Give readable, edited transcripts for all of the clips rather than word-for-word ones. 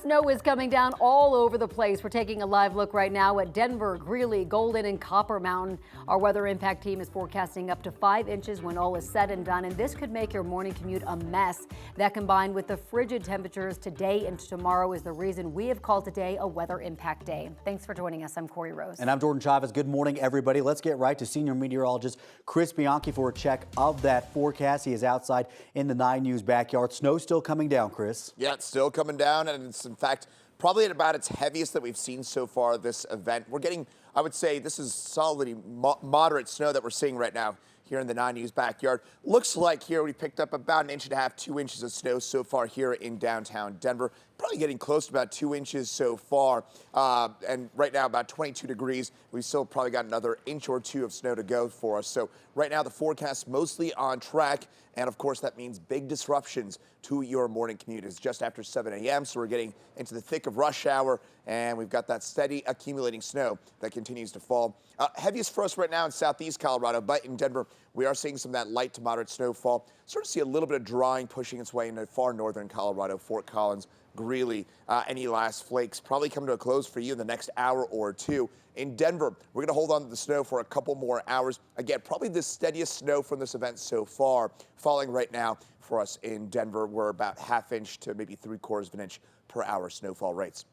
snow is coming down all over the place. We're taking a live look right now at Denver, Greeley, Golden, and Copper Mountain. Our weather impact team is forecasting up to 5 inches when all is said and done, and this could make your morning commute a mess. That, combined with the frigid temperatures today and tomorrow, is the reason we have called today a weather impact day. Thanks for joining us. I'm Corey Rose. And I'm Jordan Chavez. Good morning, everybody. Let's get right to senior meteorologist Chris Bianchi for a check of that forecast. He is outside in the 9 News backyard. Snow still coming down, Chris. Yeah, it's still coming down, and it's in fact probably at about its heaviest that we've seen so far this event. We're getting, I would say, this is solidly moderate snow that we're seeing right now here in the 9 News backyard. Looks like here we picked up about 1.5 inches, 2 inches of snow so far here in downtown Denver. Probably getting close to about 2 inches so far. And right now about 22 degrees. We've still probably got another inch or two of snow to go for us. So right now the forecast mostly on track. And of course that means big disruptions to your morning commute. It's just after 7 a.m. So we're getting into the thick of rush hour, and we've got that steady accumulating snow that continues to fall. Heaviest for us right now in southeast Colorado, but in Denver, we are seeing some of that light to moderate snowfall. Sort of see a little bit of drying pushing its way into far northern Colorado, Fort Collins, Greeley. Any last flakes probably come to a close for you in the next hour or two. In Denver, we're going to hold on to the snow for a couple more hours. Again, probably the steadiest snow from this event so far. Falling right now for us in Denver, we're about 1/2 inch to maybe 3/4 of an inch per hour snowfall rates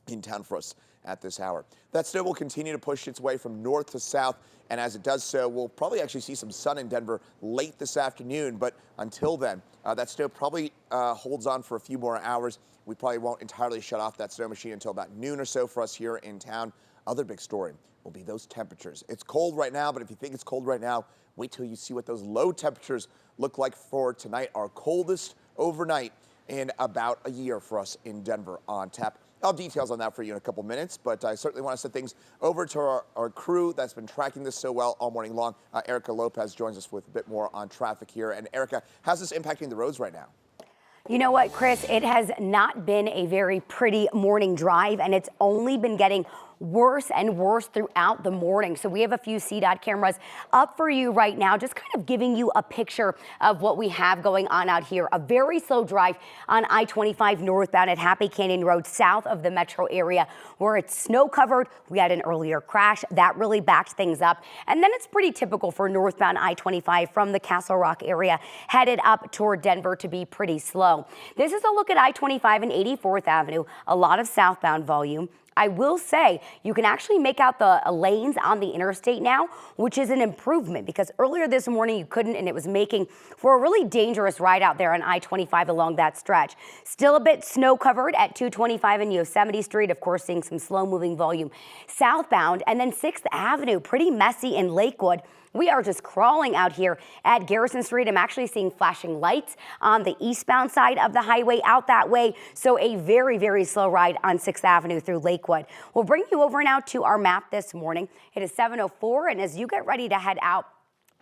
in town for us at this hour. That snow will continue to push its way from north to south, and as it does so, we'll probably actually see some sun in Denver late this afternoon, but until then, that snow probably holds on for a few more hours. We probably won't entirely shut off that snow machine until about noon or so for us here in town. Other big story will be those temperatures. It's cold right now, but if you think it's cold right now, wait till you see what those low temperatures look like for tonight. Our coldest overnight in about a year for us in Denver on tap. I'll have details on that for you in a couple minutes, but I certainly want to set things over to our crew that's been tracking this so well all morning long. Erica Lopez joins us with a bit more on traffic here. And Erica, how's this impacting the roads right now? You know what, Chris? It has not been a very pretty morning drive, and it's only been getting worse and worse throughout the morning. So we have a few CDOT cameras up for you right now, just kind of giving you a picture of what we have going on out here. A very slow drive on I-25 northbound at Happy Canyon Road, south of the metro area, where it's snow covered. We had an earlier crash that really backed things up. And then it's pretty typical for northbound I-25 from the Castle Rock area headed up toward Denver to be pretty slow. This is a look at I-25 and 84th Avenue, a lot of southbound volume. I will say you can actually make out the lanes on the interstate now, which is an improvement, because earlier this morning you couldn't, and it was making for a really dangerous ride out there on I-25 along that stretch. Still a bit snow covered at 225 and Yosemite Street, of course, seeing some slow moving volume southbound, and then 6th Avenue, pretty messy in Lakewood. We are just crawling out here at Garrison Street. I'm actually seeing flashing lights on the eastbound side of the highway out that way. So a very, very slow ride on 6th Avenue through Lakewood. We'll bring you over now to our map this morning. It is 7:04, and as you get ready to head out,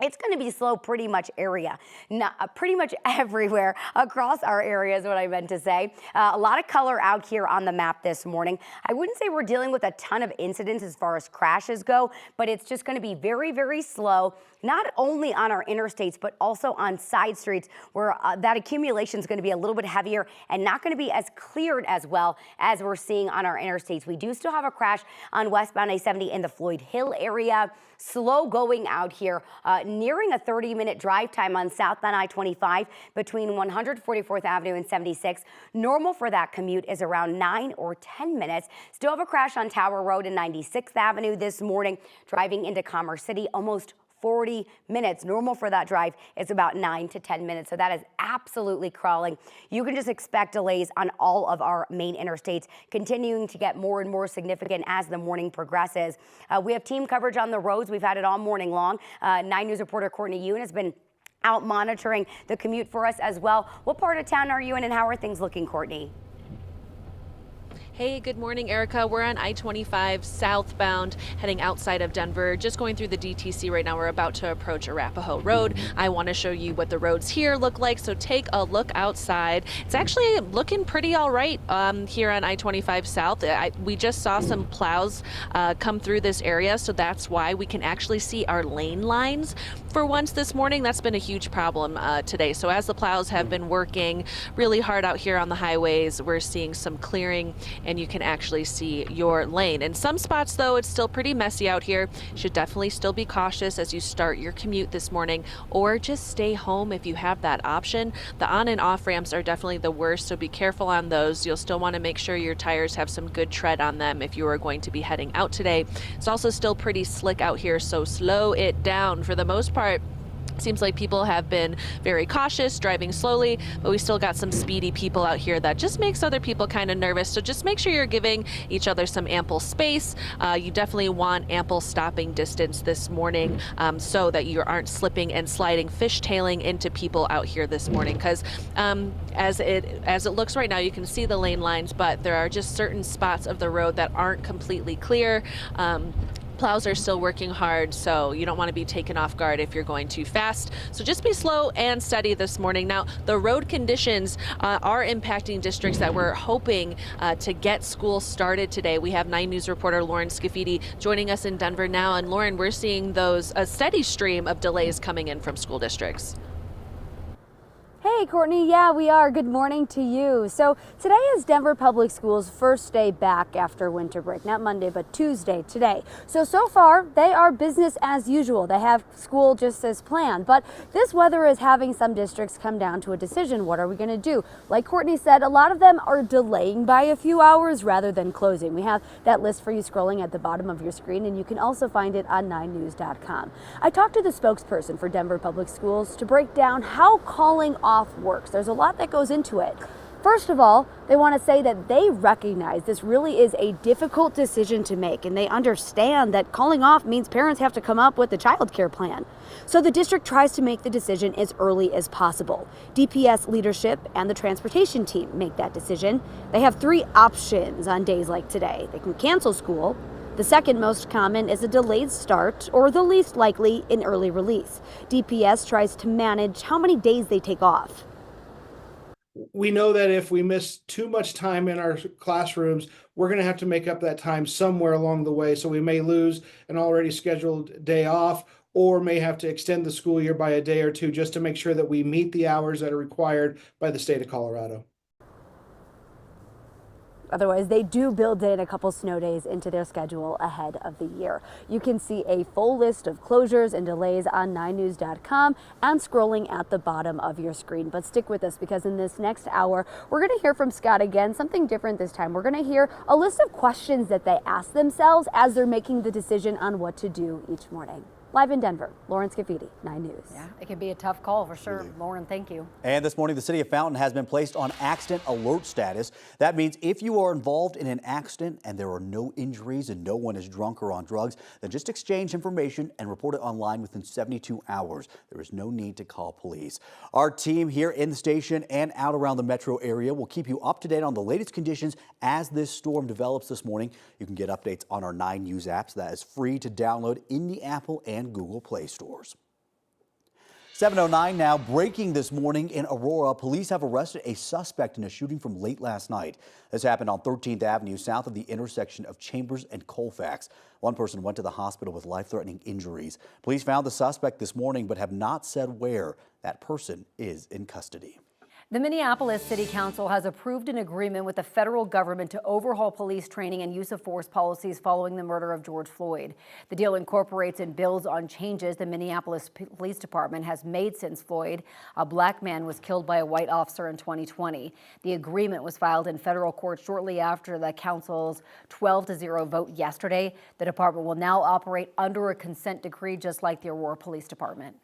it's going to be slow pretty much pretty much everywhere across our area is what I meant to say. A lot of color out here on the map this morning. I wouldn't say we're dealing with a ton of incidents as far as crashes go, but it's just going to be very, very slow, not only on our interstates, but also on side streets where that accumulation is going to be a little bit heavier and not going to be as cleared as well as we're seeing on our interstates. We do still have a crash on westbound I-70 in the Floyd Hill area. Slow going out here, nearing a 30-minute drive time on southbound I-25 between 144th Avenue and 76. Normal for that commute is around 9 or 10 minutes. Still have a crash on Tower Road and 96th Avenue this morning, driving into Commerce City, almost 40 minutes. Normal for that drive is about 9 to 10 minutes. So that is absolutely crawling. You can just expect delays on all of our main interstates, continuing to get more and more significant as the morning progresses. We have team coverage on the roads. We've had it all morning long. 9 News reporter Courtney Yoon has been out monitoring the commute for us as well. What part of town are you in, and how are things looking, Courtney? Hey, good morning, Erica. We're on I-25 southbound, heading outside of Denver, just going through the DTC right now. We're about to approach Arapahoe Road. I want to show you what the roads here look like, so take a look outside. It's actually looking pretty all right here on I-25 South. We just saw some plows come through this area, so that's why we can actually see our lane lines for once this morning. That's been a huge problem today. So as the plows have been working really hard out here on the highways, we're seeing some clearing and you can actually see your lane. In some spots, though, it's still pretty messy out here. You should definitely still be cautious as you start your commute this morning, or just stay home if you have that option. The on and off ramps are definitely the worst, so be careful on those. You'll still want to make sure your tires have some good tread on them if you are going to be heading out today. It's also still pretty slick out here, so slow it down. For the most part, seems like people have been very cautious, driving slowly, but we still got some speedy people out here that just makes other people kind of nervous. So just make sure you're giving each other some ample space. You definitely want ample stopping distance this morning so that you aren't slipping and sliding, fishtailing into people out here this morning. Because as it looks right now, you can see the lane lines, but there are just certain spots of the road that aren't completely clear. Plows are still working hard, so you don't want to be taken off guard if you're going too fast. So just be slow and steady this morning. Now, the road conditions are impacting districts that we're hoping to get school started today. We have 9 News reporter Lauren Scafidi joining us in Denver now. And Lauren, we're seeing a steady stream of delays coming in from school districts. Hey Courtney, yeah we are. Good morning to you. So today is Denver Public Schools' first day back after winter break. Not Monday, but Tuesday today. So far they are business as usual. They have school just as planned, but this weather is having some districts come down to a decision. What are we going to do? Like Courtney said, a lot of them are delaying by a few hours rather than closing. We have that list for you scrolling at the bottom of your screen, and you can also find it on 9news.com. I talked to the spokesperson for Denver Public Schools to break down how calling off works. There's a lot that goes into it. First of all, they want to say that they recognize this really is a difficult decision to make, and they understand that calling off means parents have to come up with a child care plan. So the district tries to make the decision as early as possible. DPS leadership and the transportation team make that decision. They have 3 options on days like today. They can cancel school. The second most common is a delayed start, or the least likely, an early release. DPS tries to manage how many days they take off. We know that if we miss too much time in our classrooms, we're going to have to make up that time somewhere along the way. So we may lose an already scheduled day off, or may have to extend the school year by a day or two just to make sure that we meet the hours that are required by the state of Colorado. Otherwise, they do build in a couple snow days into their schedule ahead of the year. You can see a full list of closures and delays on 9news.com and scrolling at the bottom of your screen. But stick with us, because in this next hour, we're going to hear from Scott again, something different this time. We're going to hear a list of questions that they ask themselves as they're making the decision on what to do each morning. Live in Denver, Lauren Scafidi, 9 News. Yeah, it can be a tough call for sure. Lauren, thank you. And this morning, the city of Fountain has been placed on accident alert status. That means if you are involved in an accident and there are no injuries and no one is drunk or on drugs, then just exchange information and report it online within 72 hours. There is no need to call police. Our team here in the station and out around the metro area will keep you up to date on the latest conditions as this storm develops this morning. You can get updates on our 9 News apps. That is free to download in the Apple and Google Play stores. 7:09 now. Breaking this morning in Aurora, police have arrested a suspect in a shooting from late last night. This happened on 13th Avenue south of the intersection of Chambers and Colfax. One person went to the hospital with life-threatening injuries. Police found the suspect this morning but have not said where. That person is in custody. The Minneapolis City Council has approved an agreement with the federal government to overhaul police training and use of force policies following the murder of George Floyd. The deal incorporates and builds on changes the Minneapolis Police Department has made since Floyd, a black man, was killed by a white officer in 2020. The agreement was filed in federal court shortly after the council's 12-0 vote yesterday. The department will now operate under a consent decree, just like the Aurora Police Department.